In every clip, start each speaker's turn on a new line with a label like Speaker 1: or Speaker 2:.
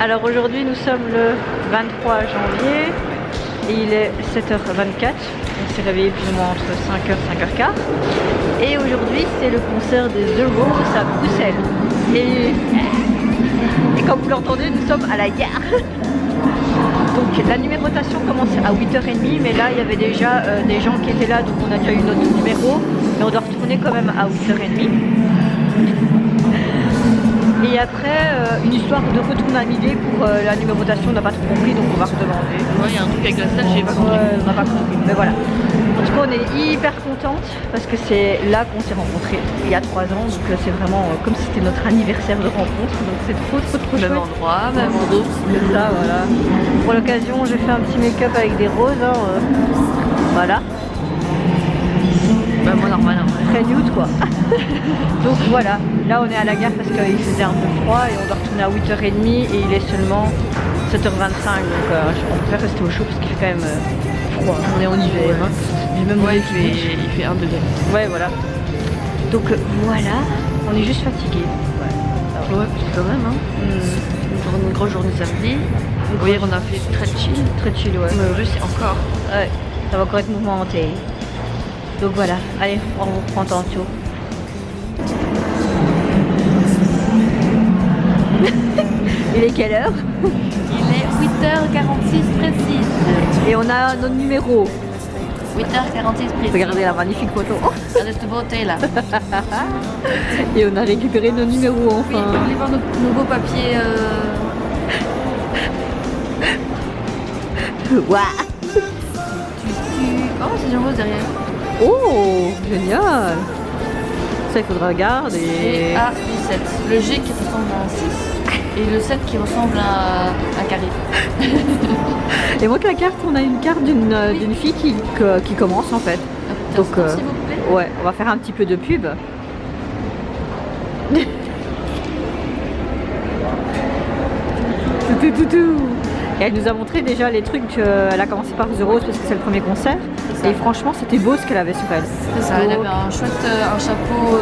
Speaker 1: Alors aujourd'hui nous sommes le 23 janvier et il est 7h24. On s'est réveillé plus ou moins entre 5h et 5h15. Et aujourd'hui c'est le concert des The Rose à Bruxelles. Et comme vous l'entendez, nous sommes à la gare. Donc la numérotation commence à 8h30, mais là il y avait déjà des gens qui étaient là, donc on a déjà eu notre numéro. Mais on doit retourner quand même à 8h30. Et après, une histoire de retourner à midi pour la numérotation, on n'a pas trop compris, donc on va redemander.
Speaker 2: Ouais, il y a un truc avec la salle, j'ai pas compris.
Speaker 1: On n'a pas compris, mais voilà. En tout cas, on est hyper contente parce que c'est là qu'on s'est rencontrés il y a 3 ans, donc c'est vraiment comme si c'était notre anniversaire de rencontre, donc c'est trop chouette.
Speaker 2: Même endroit, même groupe.
Speaker 1: C'est ça, voilà. Pour l'occasion, j'ai fait un petit make-up avec des roses, voilà.
Speaker 2: Bah moi normal.
Speaker 1: Très nude quoi. Donc voilà, là on est à la gare parce qu'il faisait un peu froid et on doit retourner à 8h30 et il est seulement 7h25, donc on préfère rester au chaud parce qu'il fait quand même froid, on est en hiver. Hein. Même
Speaker 2: ouais, il fait 1 degré.
Speaker 1: Ouais voilà. Donc voilà, on est juste fatigué.
Speaker 2: Ouais, quand même hein. Une grosse journée samedi. Hier on a fait très chill ouais. Mais aujourd'hui c'est encore.
Speaker 1: Ouais, ça va encore être mouvementé. Donc voilà, allez, on reprend tantôt. Il est quelle heure?
Speaker 2: Il est 8h46 précise.
Speaker 1: Et on a notre numéro.
Speaker 2: 8h46 précise.
Speaker 1: Regardez la magnifique photo.
Speaker 2: Regardez cette beauté là.
Speaker 1: Et on a récupéré nos numéros enfin.
Speaker 2: Oui, on va aller voir nos beaux papiers.
Speaker 1: Waouh.
Speaker 2: Oh, c'est Jean Rose derrière.
Speaker 1: Oh, génial. Ça, il faudra regarder.
Speaker 2: Et A17. Le G qui ressemble à un 6 et le 7 qui ressemble à un carré.
Speaker 1: Et montre la carte, on a une carte d'une fille qui commence en fait. Donc,
Speaker 2: s'il vous plaît.
Speaker 1: Ouais, on va faire un petit peu de pub. Et elle nous a montré déjà les trucs, elle a commencé par The Rose parce que c'est le premier concert. Et franchement c'était beau ce qu'elle avait sur elle.
Speaker 2: C'est ça, elle avait un chouette, un chapeau,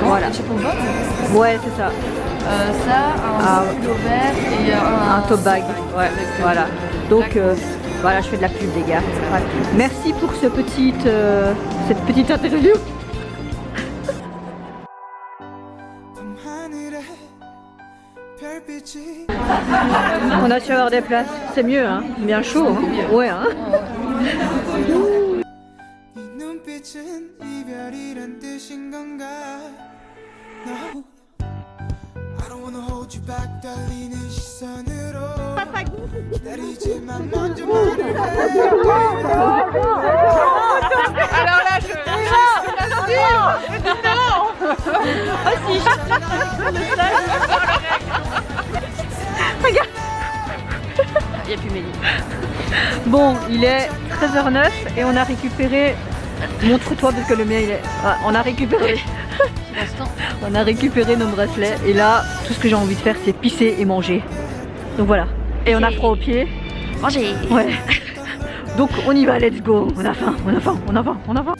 Speaker 1: voilà.
Speaker 2: Un chapeau bob.
Speaker 1: Ouais c'est ça.
Speaker 2: Ça, un pull vert et
Speaker 1: un top bag. Ouais, voilà. Donc voilà, je fais de la pub les gars. Ouais. Merci pour cette petite interview. On a su avoir des places, c'est mieux hein, bien chaud hein. Ouais hein.
Speaker 2: Alors là,
Speaker 1: Regarde.
Speaker 2: Il n'y a plus Mélie.
Speaker 1: Bon, il est 13h09 et on a récupéré. Montre-toi parce que le mien il est. Ah, on a récupéré. On a récupéré nos bracelets et là, tout ce que j'ai envie de faire, c'est pisser et manger. Donc voilà. Et on a froid aux pieds.
Speaker 2: Manger.
Speaker 1: Ouais. Donc on y va, let's go. On a faim, on a faim, on a faim, on a faim.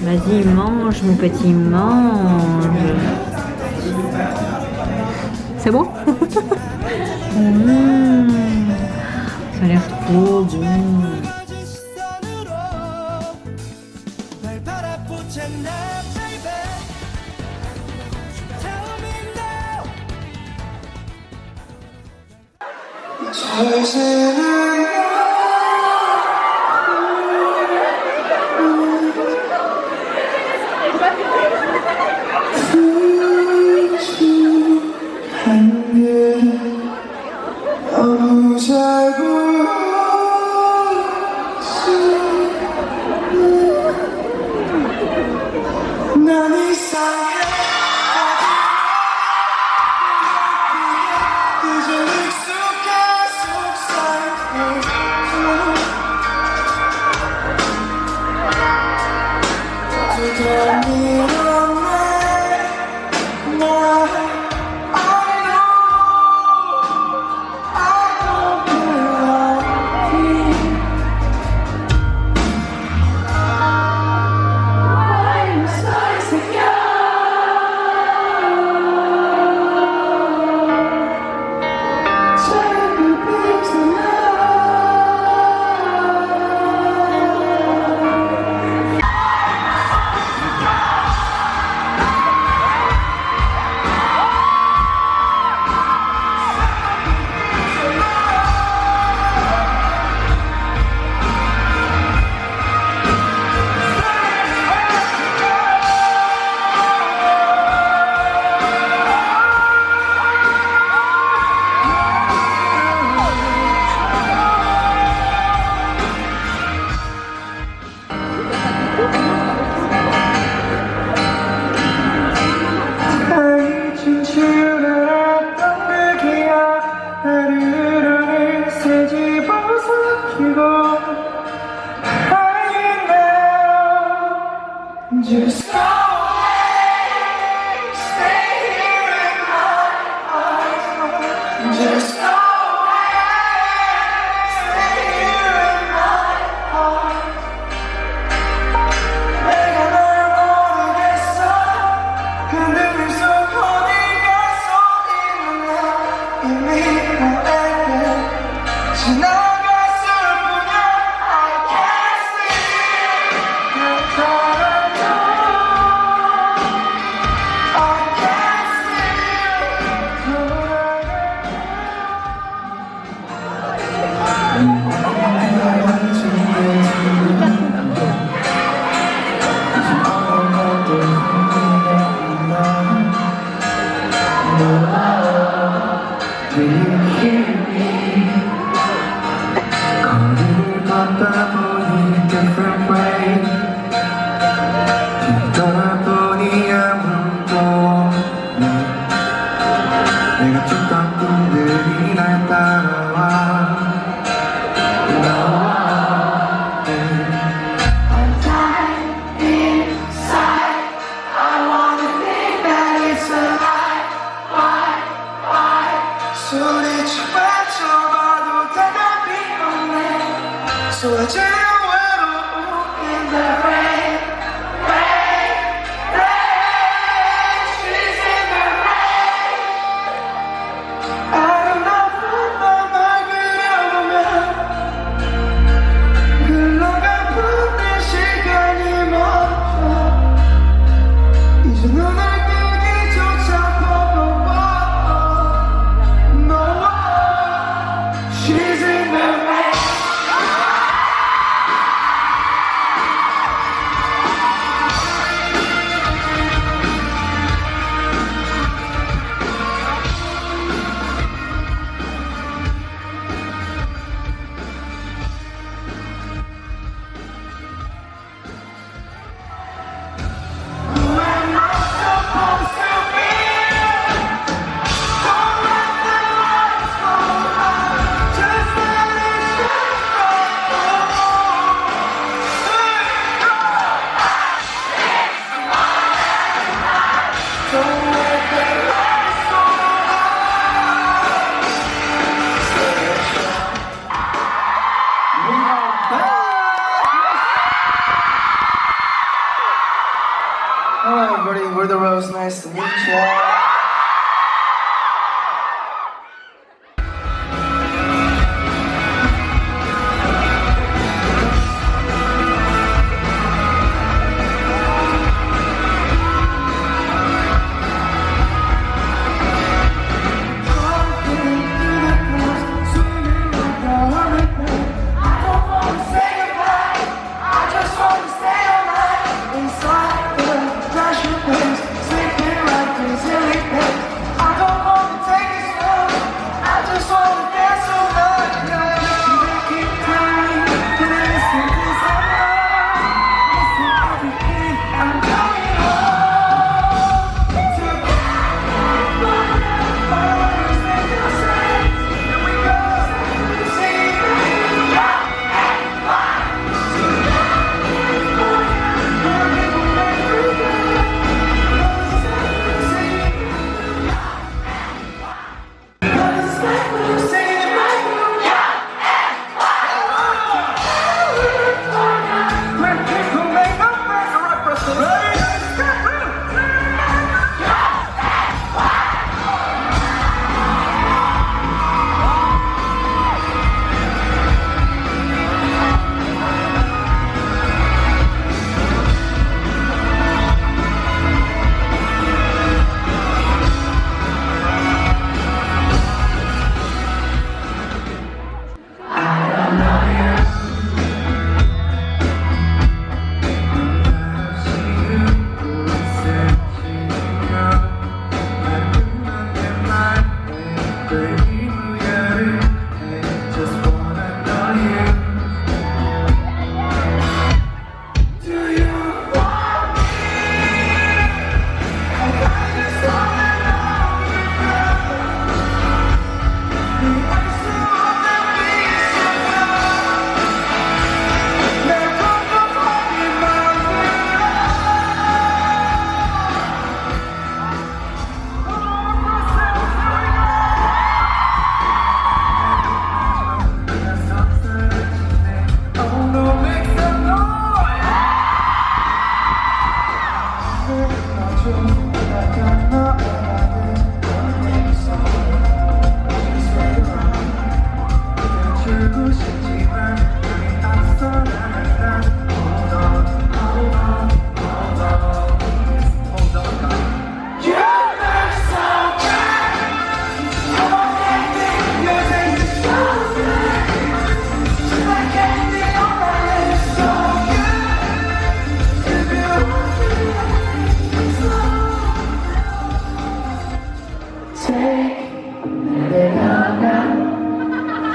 Speaker 1: Vas-y, mange mon petit, mange. C'est bon? Ça a l'air trop bon.
Speaker 3: Just go away, stay here in my heart. Just go away, stay here in my heart. 내가 널 모르겠어. 흔들릴 수 어디가 쏟이는 나 이미 너에게 지나갔을 뿐이야. I can't see 날 떠나줘. I can't see 거리를 걷다 보니 different way 뒤돌아보니 아무도 없네 내가 쫓던 꿈들이 날 따라와 I'm dying inside I wanna think that it's a lie why 소리쳐 맞춰봐도 대답이 없네 쏟아지는 외로움 in the rain She's in the rain 아름다운 맘을 그려보면 흘러간 푸른 시간이 멈춰 이제 눈을 뜨기조차 버거워 No She's in the rain Who am I supposed to be? Don't let the lights go out. Just let it shine Don't let the lights go Hello everybody, we're the Rose, nice to meet you. Inside the pressure waves, sleeping like a silly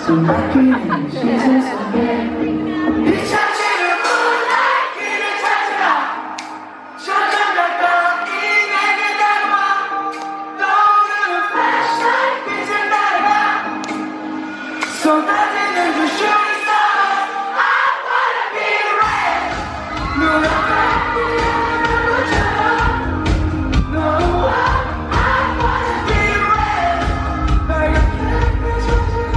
Speaker 3: 숨막히는 시선 속에 비춰지는 moonlight 길을 찾아 점점 가까이 내게 다가와 떠오르는 flashlight 빛을 따라가 쏟아지는 그 shooting stars I wanna be red 눈앞에 보이는 것처럼 너와 I wanna be red 빨갛게 펼쳐지는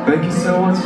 Speaker 3: Thank you so much.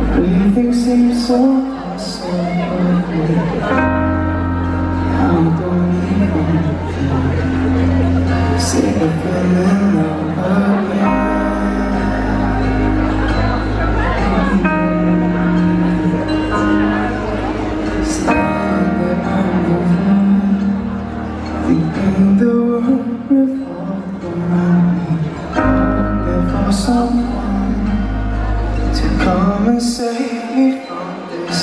Speaker 3: Everything seems so possible. I don't even feel sick of feeling alone. Standing on the floor, thinking the world revolves around me, hoping for someone to come and save me from this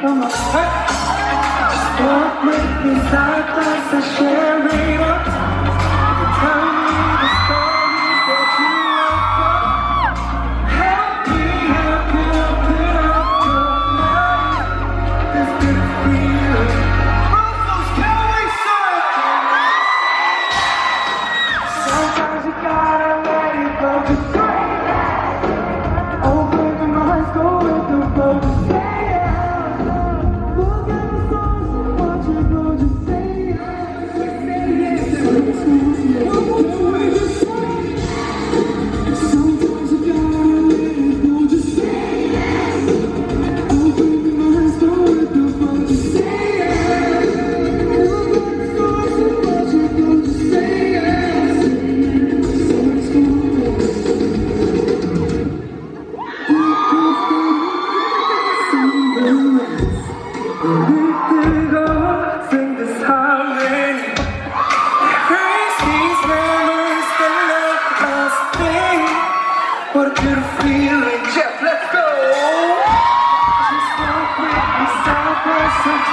Speaker 3: come on. Hey. Walk with me side by side, sharing up. Tell me the stories that you love. Help me help you open up your mind. This good feeling. Rufus, can we say? Sometimes you gotta let it go. Just say it. Open your eyes, go with the flow. Just say it. Look at the stars and watch it go. Just say it. Just say it. Just say it. Sometimes you gotta let it go. Just say it. Open your eyes, go with the flow. Just say it. Look at the stars and watch it go. Just say it. So it's sing this harmony. Erase these memories that left us thing. What a beautiful feeling. Jeff, let's go. Just walk with me side by side.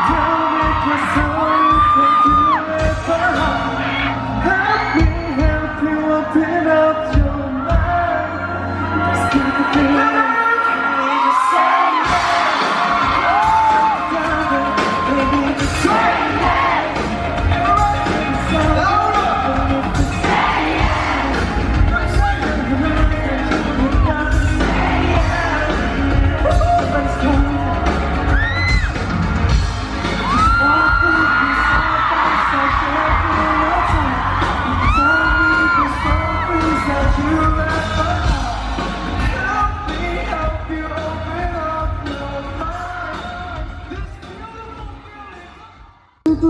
Speaker 3: Tell me your story, take you ever. Help me help you open up your mind. This beautiful feeling. Can we just say it? Baby, just say it.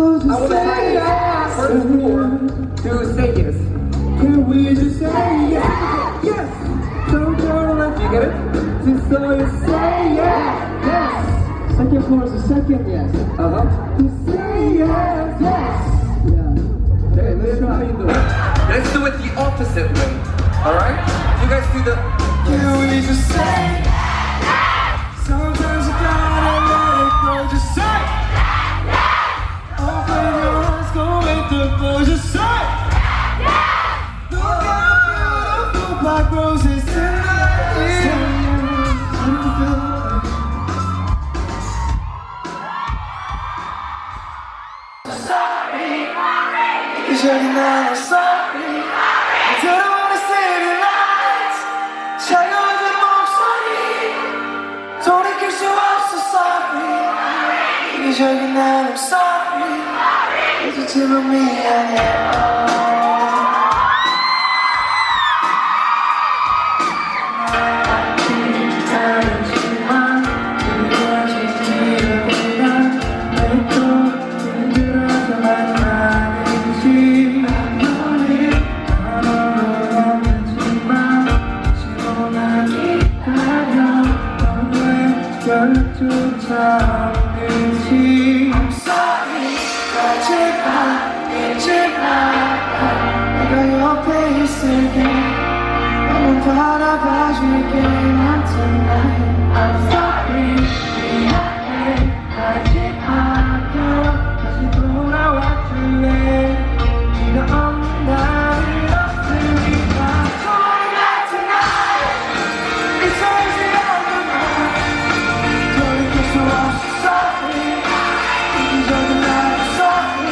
Speaker 3: I want to say yes. First four to say yes. Can we just say yes? Yes. Don't go like you get it. Just so you say yes. Yes. Second chorus is second yes. Just say yes. Yes. Yeah. Okay, let's try. Let's do it the opposite way. All right. You guys do the. Can we just say yes? Sometimes you gotta let it go. Just say. Open your eyes, go with the flow, just say yeah! Look at the beautiful black roses tonight. Sorry, you're shutting down, I'm sorry. I don't wanna say the lies. 차가워진 목소리 돌이킬 수 없어, sorry. you're shutting down, I'm sorry. 이제 지금 미안해. I'm sorry, 내가 옆에 있을게. 너무 바라봐줄게. Not tonight. I'm sorry, 미안해. 아직 아껴. 다시 돌아와줄래. 네가 없는 날이 없으니까. Sorry, not tonight. 잊어야지 않는 날. 돌이킬 수 없어. Sorry, 이기적인 날. Sorry.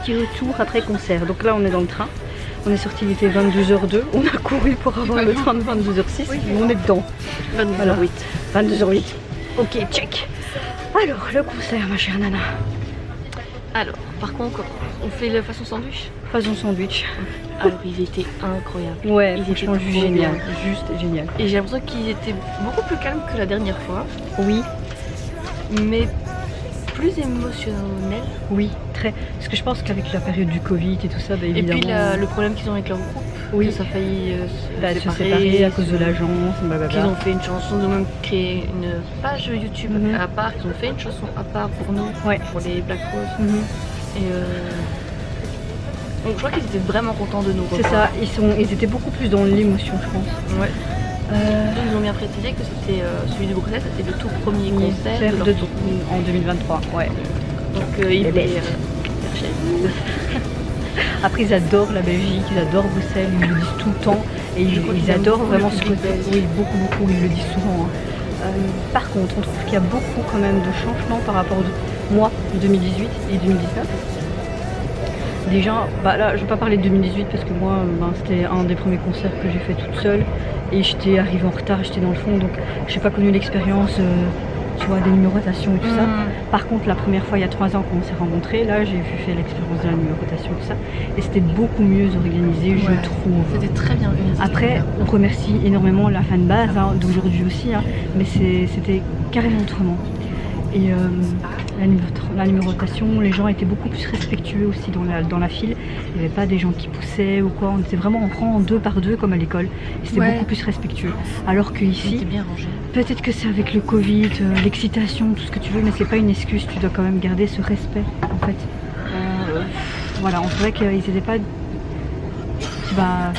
Speaker 1: petit retour après concert. Donc là on est dans le train. On est sorti, il était 22h02. On a couru pour avoir le train de 22h06. Oui. Mais on est dedans.
Speaker 2: 22h08.
Speaker 1: 22h08. Ok, check. Alors, le concert, ma chère Nana.
Speaker 2: Alors, par contre, on fait la façon sandwich.
Speaker 1: Façon sandwich.
Speaker 2: Alors, ils étaient incroyables.
Speaker 1: Ouais,
Speaker 2: ils
Speaker 1: franchement,
Speaker 2: étaient
Speaker 1: juste génial.
Speaker 2: bien.
Speaker 1: Juste génial.
Speaker 2: Et j'ai l'impression qu'ils étaient beaucoup plus calmes que la dernière fois.
Speaker 1: Oui,
Speaker 2: Mais plus émotionnels.
Speaker 1: oui, très. Parce que je pense qu'avec la période du Covid et tout ça, bah,
Speaker 2: Et
Speaker 1: évidemment.
Speaker 2: puis le problème qu'ils ont avec leur groupe.
Speaker 1: Oui.
Speaker 2: Que ça a failli
Speaker 1: se séparer à cause de l'agence, blablabla.
Speaker 2: Qu'ils ont fait une chanson, ils ont même créé une page YouTube à part. Ils ont fait une chanson à part pour nous,
Speaker 1: Ouais.
Speaker 2: pour les Black Rose.
Speaker 1: Mhm.
Speaker 2: Et donc je crois qu'ils étaient vraiment contents de nous
Speaker 1: C'est
Speaker 2: revoir.
Speaker 1: ça, ils étaient beaucoup plus dans l'émotion, je pense.
Speaker 2: Ouais. Ils ont bien précisé que c'était celui de Bruxelles, c'était le tout premier concert de leur tour.
Speaker 1: en 2023. Ouais.
Speaker 2: Donc ils voulaient
Speaker 1: best.
Speaker 2: chercher.
Speaker 1: Après, ils adorent la Belgique, ils adorent Bruxelles, ils le disent tout le temps. Et ils adorent vraiment ce côté. Oui, beaucoup, beaucoup, ils le disent souvent. Hein. Par contre, on trouve qu'il y a beaucoup quand même de changements par rapport au mois 2018 et 2019. Déjà, bah là, je vais pas parler de 2018 parce que moi, c'était un des premiers concerts que j'ai fait toute seule. Et j'étais arrivée en retard, j'étais dans le fond, donc j'ai pas connu l'expérience, tu vois, des numérotations et tout ça. Par contre, la première fois, il y a 3 ans qu'on s'est rencontrés, là, j'ai vu faire l'expérience de la numérotation et tout ça. Et c'était beaucoup mieux organisé, je trouve.
Speaker 2: C'était très bien organisé.
Speaker 1: Après, on remercie énormément la fanbase d'aujourd'hui aussi, hein, mais c'était carrément autrement. Et la numérotation, les gens étaient beaucoup plus respectueux aussi dans la file. Il n'y avait pas des gens qui poussaient ou quoi. On était vraiment en rang 2 par 2 comme à l'école. Et c'était beaucoup plus respectueux. Alors qu'ici,
Speaker 2: c'était bien rangé.
Speaker 1: Peut-être que c'est avec le Covid, l'excitation, tout ce que tu veux, mais c'est pas une excuse. Tu dois quand même garder ce respect, en fait. Voilà, on trouvait qu'ils n'étaient pas... Bah,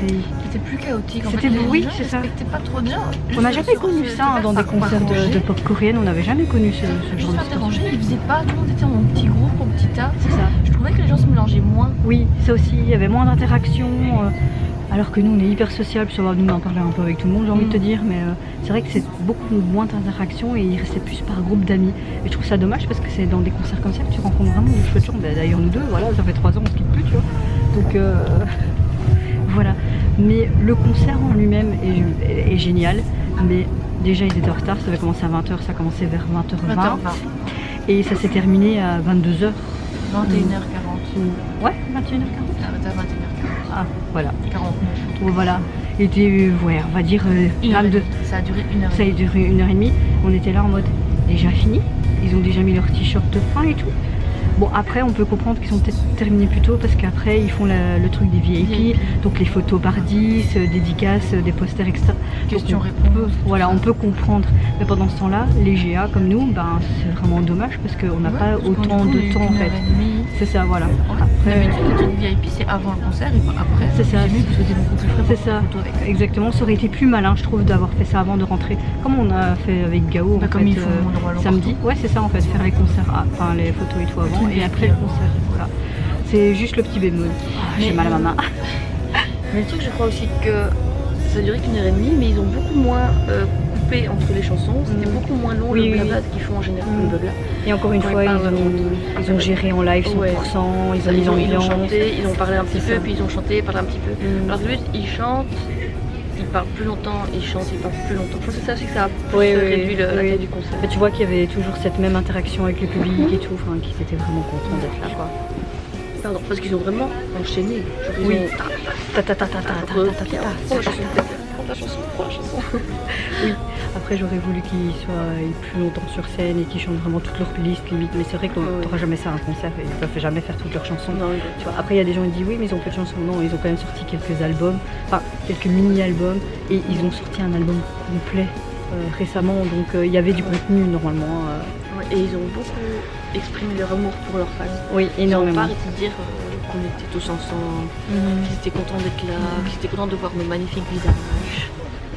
Speaker 2: C'était plus chaotique en fait.
Speaker 1: C'était oui, c'est ça.
Speaker 2: Pas trop bien.
Speaker 1: On n'a jamais connu ça dans des concerts de pop coréenne, on n'avait jamais connu ce genre de
Speaker 2: situation. Ils faisaient pas, tout le monde était en petit groupe, en petit tas.
Speaker 1: C'est ça.
Speaker 2: Je trouvais que les gens se mélangeaient moins.
Speaker 1: Oui, ça aussi, il y avait moins d'interaction. Alors que nous, on est hyper sociable, nous on en parlait un peu avec tout le monde, j'ai envie de te dire, mais c'est vrai que c'est beaucoup moins d'interaction et ils restaient plus par groupe d'amis. Et je trouve ça dommage parce que c'est dans des concerts comme ça que tu rencontres vraiment des chouettes gens. D'ailleurs, nous deux, voilà, ça fait 3 ans, on se quitte plus, tu vois. Donc voilà. Mais le concert en lui-même est génial. Mais déjà, ils étaient en retard, ça avait commencé à 20h, ça a commencé vers 20h20. Et ça s'est terminé à 22h.
Speaker 2: 21h40.
Speaker 1: Ouais, 21h40.
Speaker 2: À 21h40.
Speaker 1: Ah, voilà.
Speaker 2: 49.
Speaker 1: Bon, voilà. Il était, ouais, on va dire 22.
Speaker 2: Ça a duré 1h30.
Speaker 1: Ça a duré 1h30. On était là en mode déjà fini. Ils ont déjà mis leur t-shirt de fin et tout. Bon, après, on peut comprendre qu'ils ont peut-être terminé plus tôt parce qu'après, ils font le truc des VIP, donc les photos par 10, dédicaces, des posters, etc.
Speaker 2: Questions-réponses.
Speaker 1: Voilà, on peut comprendre. Mais pendant ce temps-là, les GA comme nous, c'est vraiment dommage parce qu'on n'a pas autant de temps en fait. C'est ça, voilà.
Speaker 2: D'habitude, le truc VIP, c'est avant le concert et pas après.
Speaker 1: C'est ça.
Speaker 2: C'était beaucoup plus frais.
Speaker 1: C'est ça, exactement. Ça aurait été plus malin, je trouve, d'avoir fait ça avant de rentrer. Comme on a fait avec Gao, en
Speaker 2: comme
Speaker 1: fait,
Speaker 2: ils font
Speaker 1: samedi. Ouais, c'est ça, en fait, faire les concerts, enfin les photos et tout avant, et après le concert. Voilà. C'est juste le petit bémol. J'ai mal à ma main.
Speaker 2: Mais le truc, je crois aussi que ça durait qu'1h30, mais ils ont beaucoup moins coupé entre les chansons. C'était beaucoup moins long le blabla qu'ils font en général.
Speaker 1: Et encore une fois, ils ont géré en live 100%, ils ont
Speaker 2: chanté, ils ont parlé un petit peu, puis ils ont chanté, parlé un petit peu. Alors que ils chantent, ils parlent plus longtemps, ils chantent, ils parlent plus longtemps. Je pense que c'est ça aussi que ça a réduit la taille du concert.
Speaker 1: Mais tu vois qu'il y avait toujours cette même interaction avec le public et tout, qu'ils étaient vraiment contents d'être là, quoi.
Speaker 2: Pardon, parce qu'ils ont vraiment enchaîné.
Speaker 1: Oui. Oui. Après, j'aurais voulu qu'ils soient plus longtemps sur scène et qu'ils chantent vraiment toute leur playlist limite. Mais c'est vrai qu'on n'aura jamais ça à un concert. Ils ne peuvent jamais faire toutes leurs chansons. Non, tu vois, après, il y a des gens qui disent oui, mais ils ont peu de chansons. Non, ils ont quand même sorti quelques albums, enfin quelques mini-albums, et ils ont sorti un album complet récemment. Donc il y avait du contenu normalement.
Speaker 2: Et ils ont beaucoup exprimé leur amour pour leurs fans.
Speaker 1: Oui, énormément.
Speaker 2: Ils ont pas arrêté de dire qu'on était tous ensemble, qu'ils étaient contents d'être là, qu'ils étaient contents de voir nos magnifiques visages.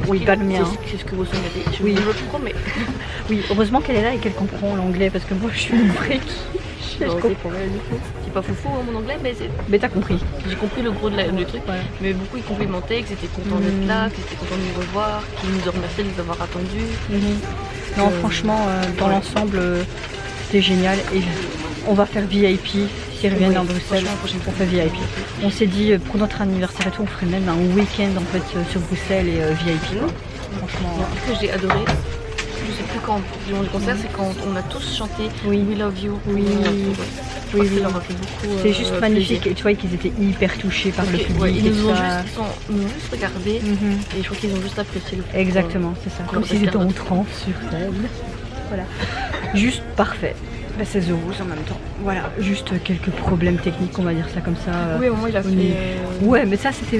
Speaker 1: Oui, pas le mien.
Speaker 2: C'est ce que vous savez.
Speaker 1: Oui,
Speaker 2: je le promets.
Speaker 1: Oui, heureusement qu'elle est là et qu'elle comprend l'anglais parce que moi je suis une brique.
Speaker 2: C'est pas foufou mon anglais,
Speaker 1: mais t'as compris.
Speaker 2: J'ai compris le gros du truc. Ouais. Mais beaucoup ils complimentaient, qu'ils étaient contents d'être là, qu'ils étaient contents de nous revoir, qu'ils nous remerciaient de nous avoir attendus.
Speaker 1: Non, franchement, dans l'ensemble, c'était génial. Et on va faire VIP s'ils reviennent à Bruxelles,
Speaker 2: franchement, prochaine
Speaker 1: on
Speaker 2: fois.
Speaker 1: fait VIP. On s'est dit pour notre anniversaire et tout, on ferait même un week-end en fait sur Bruxelles et VIP. Quoi. Franchement.
Speaker 2: Bon, ce que j'ai adoré, je sais plus quand durant le concert, c'est quand on a tous chanté
Speaker 1: Oui.
Speaker 2: We Love You.
Speaker 1: Oui.
Speaker 2: Oui,
Speaker 1: Oui.
Speaker 2: ça leur a fait beaucoup.
Speaker 1: C'est juste magnifique.
Speaker 2: plaisir.
Speaker 1: Et tu vois qu'ils étaient hyper touchés par le
Speaker 2: Parce que,
Speaker 1: public.
Speaker 2: ouais, ils
Speaker 1: et
Speaker 2: nous
Speaker 1: tout
Speaker 2: ont
Speaker 1: ça.
Speaker 2: ils nous ont juste regardé
Speaker 1: Mhm.
Speaker 2: et je crois qu'ils ont juste apprécié le
Speaker 1: Exactement, c'est ça. Comme
Speaker 2: leur
Speaker 1: s'ils étaient en
Speaker 2: destin.
Speaker 1: transe sur scène. Voilà. Juste parfait. Bah, c'est The Rose en même temps. Voilà, juste quelques problèmes techniques, on va dire ça comme ça.
Speaker 2: Oui, au moins il a
Speaker 1: au
Speaker 2: fait.
Speaker 1: niveau- Ouais, mais ça c'était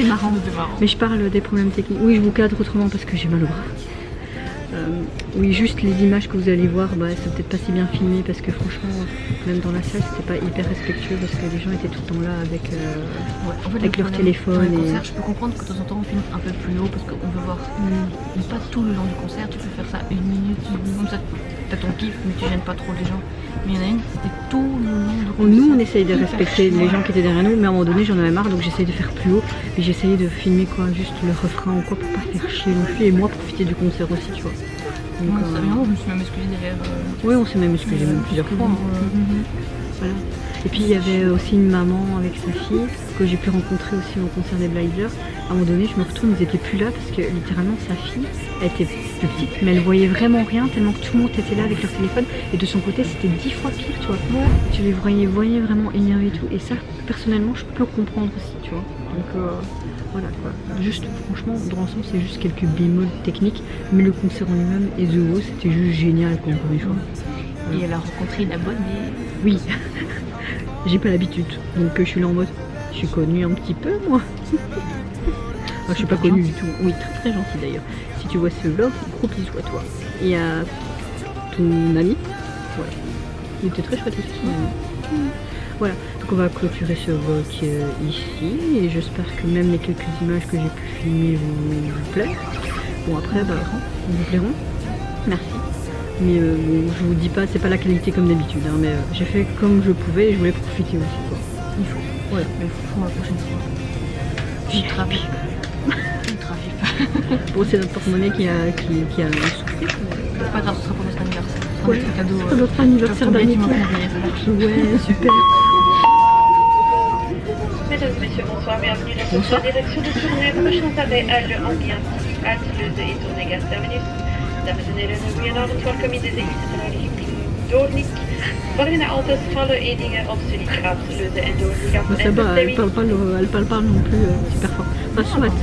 Speaker 1: marrant.
Speaker 2: C'était marrant.
Speaker 1: Mais je parle des problèmes techniques. Oui, je vous cadre autrement parce que j'ai mal au bras. Oui, juste les images que vous allez voir, bah, c'est peut-être pas si bien filmé parce que franchement, même dans la salle, c'était pas hyper respectueux parce que les gens étaient tout le temps là avec,
Speaker 2: Ouais, en fait,
Speaker 1: avec
Speaker 2: le
Speaker 1: leur
Speaker 2: problème,
Speaker 1: téléphone.
Speaker 2: dans les
Speaker 1: Et...
Speaker 2: concerts, je peux comprendre que de temps en temps on filme un peu plus haut parce qu'on veut voir. Mais pas tout le long du concert, tu peux faire ça 1 minute, comme ça t'as ton kiff, mais tu gênes pas trop les gens. Mais il y en a une, c'était tout le long du concert.
Speaker 1: Nous, on essaye de
Speaker 2: Hyper
Speaker 1: respecter
Speaker 2: chiant.
Speaker 1: les gens qui étaient derrière nous, mais à un moment donné, j'en avais marre, donc j'essayais de faire plus haut. Et j'essayais de filmer quoi, juste le refrain ou quoi, pour pas faire chier non plus, et moi profiter du concert aussi, tu vois. Donc,
Speaker 2: Ouais, ça vient, je me suis même excusée derrière.
Speaker 1: oui, on s'est même excusé même plusieurs fois. Voilà. Et puis il y avait aussi une maman avec sa fille que j'ai pu rencontrer aussi au concert des Blinders. À un moment donné, je me retourne, ils étaient plus là parce que littéralement sa fille, elle était plus petite, mais elle voyait vraiment rien tellement que tout le monde était là avec leur téléphone. Et de son côté, c'était 10 fois pire, tu vois. Tu les voyais vraiment énervés et tout. Et ça, personnellement, je peux comprendre aussi, tu vois. Donc voilà quoi. Juste, franchement, dans l'ensemble, c'est juste quelques bémols techniques, mais le concert en lui-même et The Who, c'était juste génial, quoi, encore une fois.
Speaker 2: Et elle a rencontré une abonnée.
Speaker 1: Oui, j'ai pas l'habitude, donc je suis là en mode, je suis connue un petit peu moi. Je suis pas connue du tout. Oui, très gentil d'ailleurs. Si tu vois ce vlog, gros bisous à toi. Et à ton ami. Voilà. Il était très chouette aussi son ami. Voilà, donc on va clôturer ce vlog ici. Et j'espère que même les quelques images que j'ai pu filmer vous plaisent. Bon après, bah, vous plairont. Merci. Mais bon, je vous dis pas, c'est pas la qualité comme d'habitude, hein, mais j'ai fait comme je pouvais et je voulais profiter aussi quoi.
Speaker 2: Il faut.
Speaker 1: Ouais.
Speaker 2: Mais il faut pour la prochaine fois. Ultra vif. Ultra vif.
Speaker 1: Bon, c'est notre porte-monnaie qui a souffert.
Speaker 2: C'est pas grave, ce sera pour notre anniversaire. Ce sera
Speaker 1: Ouais,
Speaker 2: notre cadeau.
Speaker 1: c'est notre anniversaire
Speaker 2: tu
Speaker 1: d'amitié.
Speaker 2: m'as convié, ça marche.
Speaker 1: Ouais, super.
Speaker 4: Mesdames, Messieurs, bonsoir, bienvenue dans
Speaker 1: Bonsoir.
Speaker 4: votre direction de tournée. Prochain arrêt, Halle Ambiance, Atleuze et tournée Gare Terminus. Dames en heren, goedenavond, welkom in deze centrale richting Doornik. Waarin de auto's vallen Edingen, Obseliek, Atleuze en Doornik af.
Speaker 1: Mais ça va, elle parle pas non plus super fort. Enfin, soit.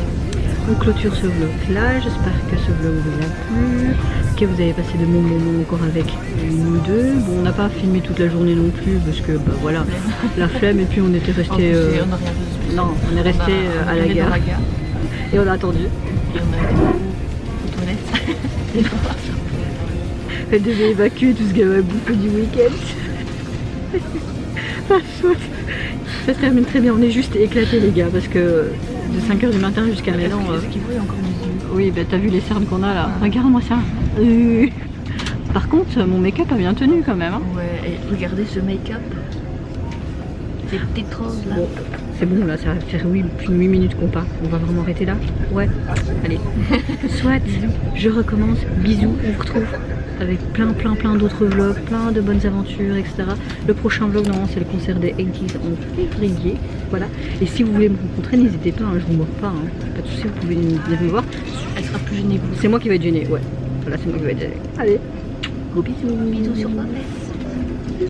Speaker 1: On clôture ce vlog là, j'espère que ce vlog vous a plu, que vous avez passé de bons moments encore avec nous deux. Bon, on n'a pas filmé toute la journée non plus parce que bah voilà, la flemme et puis on était resté.
Speaker 2: On a rien fait de spécial.
Speaker 1: Non, on est resté à la
Speaker 2: allé dans
Speaker 1: gare
Speaker 2: la gare.
Speaker 1: et on a attendu.
Speaker 2: Et on a été aux toilettes.
Speaker 1: Elle devait évacuer tout ce qu'elle avait bouffé du week-end. Enfin, soit. Ça se termine très bien, on est juste éclatés les gars parce que de 5h du matin jusqu'à maintenant.
Speaker 2: Est-ce qu'il voit encore des yeux?
Speaker 1: Oui, bah t'as vu les cernes qu'on a là. Regarde-moi ça. Par contre, mon make-up a bien tenu quand même. Hein.
Speaker 2: Ouais, et regardez ce make-up. Ces petites roses là.
Speaker 1: Bon, c'est bon là, ça va faire plus de 8 minutes qu'on part. On va vraiment arrêter là. Ouais, allez. Soit, je recommence. Bisous, on vous retrouve avec plein d'autres vlogs, plein de bonnes aventures, etc. Le prochain vlog, normalement, c'est le concert des 80s en février. Voilà. Et si vous voulez me rencontrer, n'hésitez pas, hein, je vous mords pas. Hein. Pas de soucis, vous pouvez venir me voir.
Speaker 2: Elle sera plus gênée que vous.
Speaker 1: C'est moi qui vais être gênée, ouais. Voilà, c'est moi qui vais être gênée. Allez, gros bisous.
Speaker 2: Bisous sur ma mère.